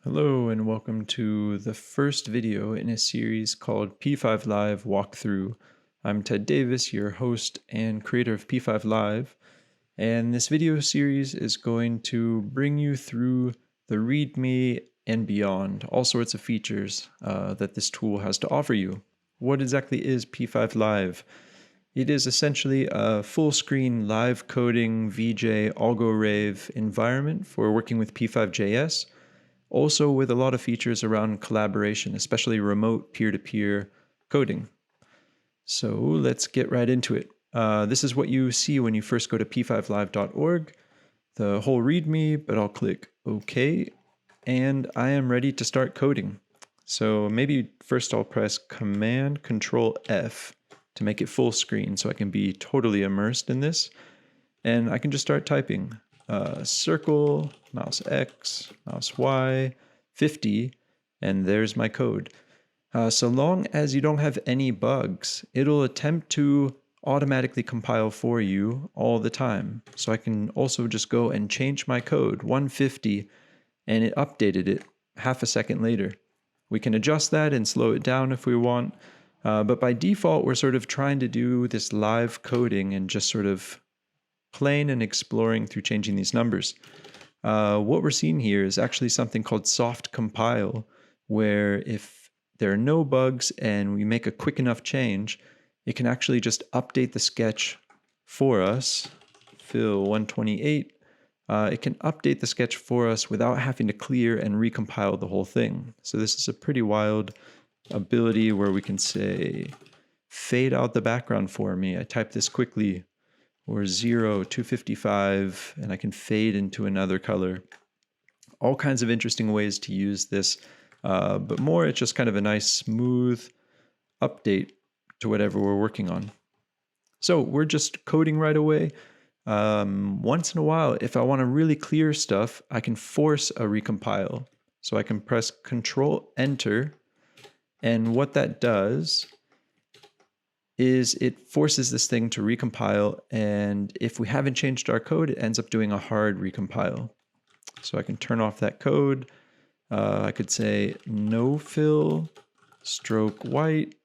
Hello and welcome to the first video in a series called P5LIVE Walkthrough. I'm Ted Davis, your host and creator of P5LIVE, and this video series is going to bring you through the README and beyond, all sorts of features that this tool has to offer you. What exactly is P5LIVE? It is essentially a full-screen live coding VJ AlgoRave environment for working with P5.js, also with a lot of features around collaboration, especially remote peer-to-peer coding. So let's get right into it. This is what you see when you first go to p5live.org, the whole README, but I'll click OK, and I am ready to start coding. So maybe first I'll press Command Control F to make it full screen so I can be totally immersed in this. And I can just start typing circle, mouse X, mouse Y, 50, and there's my code. So long as you don't have any bugs, it'll attempt to automatically compile for you all the time. So I can also just go and change my code, 150, and it updated it half a second later. We can adjust that and slow it down if we want, but by default, we're sort of trying to do this live coding and just sort of playing and exploring through changing these numbers. What we're seeing here is actually something called soft compile, where if there are no bugs and we make a quick enough change, it can actually just update the sketch for us. Fill 128. It can update the sketch for us without having to clear and recompile the whole thing. So this is a pretty wild ability where we can say, fade out the background for me. I type this quickly, or 0, 255, and I can fade into another color. All kinds of interesting ways to use this, but more it's just kind of a nice smooth update to whatever we're working on. So we're just coding right away. Once in a while, if I want to really clear stuff, I can force a recompile. So I can press Control Enter, and what that does is it forces this thing to recompile, and if we haven't changed our code, it ends up doing a hard recompile. So I can turn off that code. I could say no fill, stroke white,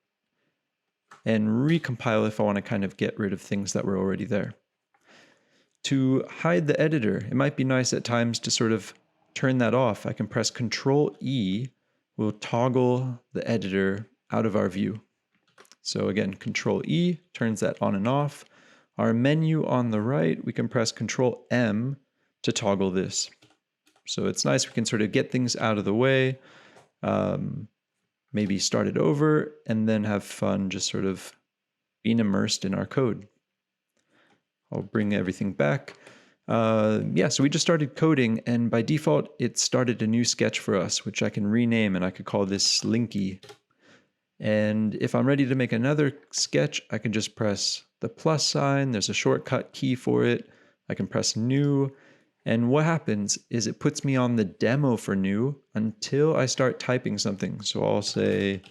and recompile if I want to kind of get rid of things that were already there. To hide the editor, it might be nice at times to sort of turn that off. I can press Control E, will toggle the editor out of our view. So again, Control E turns that on and off. Our menu on the right, we can press Control M to toggle this. So it's nice, we can sort of get things out of the way, maybe start it over, and then have fun just sort of being immersed in our code. I'll bring everything back. So we just started coding, and by default, it started a new sketch for us, which I can rename, and I could call this Slinky. And if I'm ready to make another sketch, I can just press the plus sign. There's a shortcut key for it. I can press new. And what happens is it puts me on the demo for new until I start typing something. So I'll say,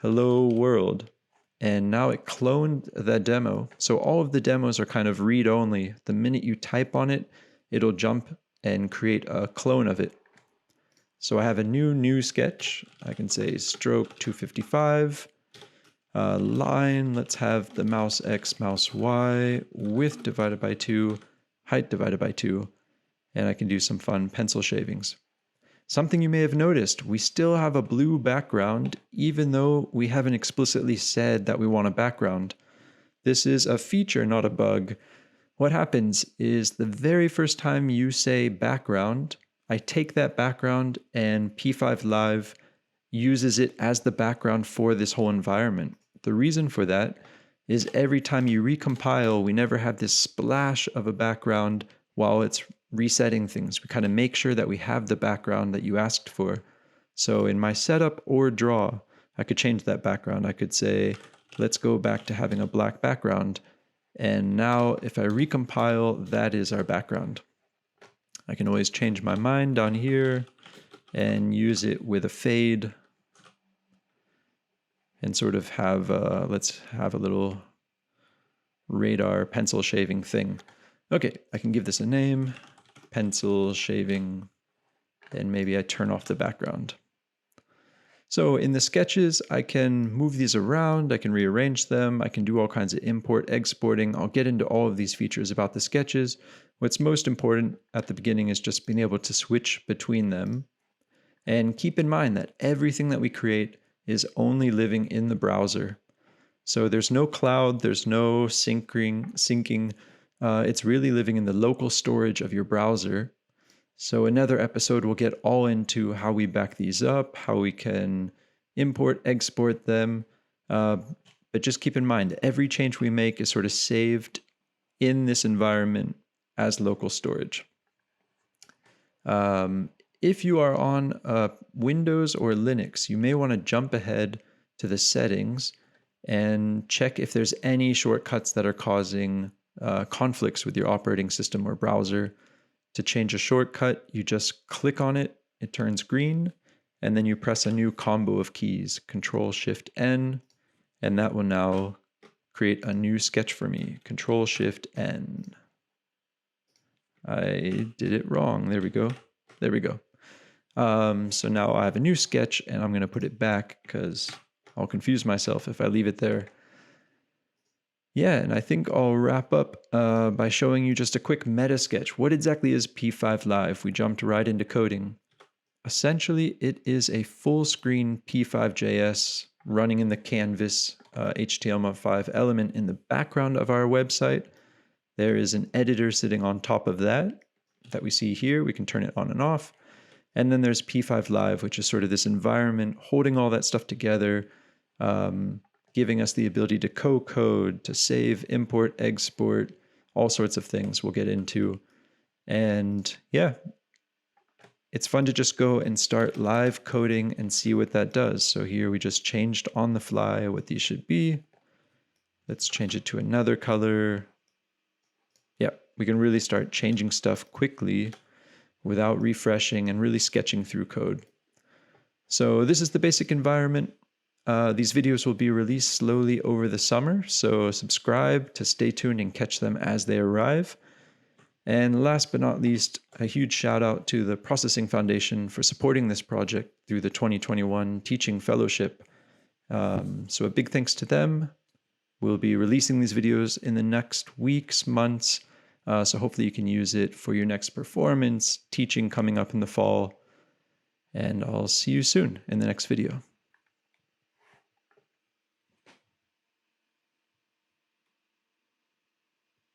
hello world. And now it cloned that demo. So all of the demos are kind of read only. The minute you type on it, it'll jump and create a clone of it. So I have a new sketch. I can say stroke 255, line, let's have the mouse X, mouse Y, width divided by 2, height divided by 2, and I can do some fun pencil shavings. Something you may have noticed, we still have a blue background, even though we haven't explicitly said that we want a background. This is a feature, not a bug. What happens is the very first time you say background, I take that background and P5Live uses it as the background for this whole environment. The reason for that is every time you recompile, we never have this splash of a background while it's resetting things. We kind of make sure that we have the background that you asked for. So in my setup or draw, I could change that background. I could say, let's go back to having a black background. And now if I recompile, that is our background. I can always change my mind down here and use it with a fade and sort of have, let's have a little radar pencil shaving thing. Okay, I can give this a name, pencil shaving and maybe I turn off the background. So in the sketches, I can move these around, I can rearrange them, I can do all kinds of import, exporting. I'll get into all of these features about the sketches. What's most important at the beginning is just being able to switch between them. And keep in mind that everything that we create is only living in the browser. So there's no cloud, there's no syncing. It's really living in the local storage of your browser. So another episode will get all into how we back these up, how we can import, export them. But just keep in mind, every change we make is sort of saved in this environment as local storage. If you are on Windows or Linux, you may want to jump ahead to the settings and check if there's any shortcuts that are causing conflicts with your operating system or browser. To change a shortcut, you just click on it, it turns green, and then you press a new combo of keys, Control-Shift-N, and that will now create a new sketch for me, Control-Shift-N. I did it wrong. There we go. There we go. So now I have a new sketch, and I'm going to put it back because I'll confuse myself if I leave it there. Yeah, and I think I'll wrap up by showing you just a quick meta sketch. What exactly is P5LIVE? We jumped right into coding. Essentially, it is a full screen P5.js running in the canvas HTML5 element in the background of our website. There is an editor sitting on top of that we see here. We can turn it on and off. And then there's P5LIVE, which is sort of this environment holding all that stuff together, giving us the ability to co-code, to save, import, export, all sorts of things we'll get into. And yeah, it's fun to just go and start live coding and see what that does. So here we just changed on the fly what these should be. Let's change it to another color. Yeah, we can really start changing stuff quickly without refreshing and really sketching through code. So this is the basic environment. These videos will be released slowly over the summer, so subscribe to stay tuned and catch them as they arrive. And last but not least, a huge shout out to the Processing Foundation for supporting this project through the 2021 Teaching Fellowship. So a big thanks to them. We'll be releasing these videos in the next weeks, months, so hopefully you can use it for your next performance, teaching coming up in the fall. And I'll see you soon in the next video.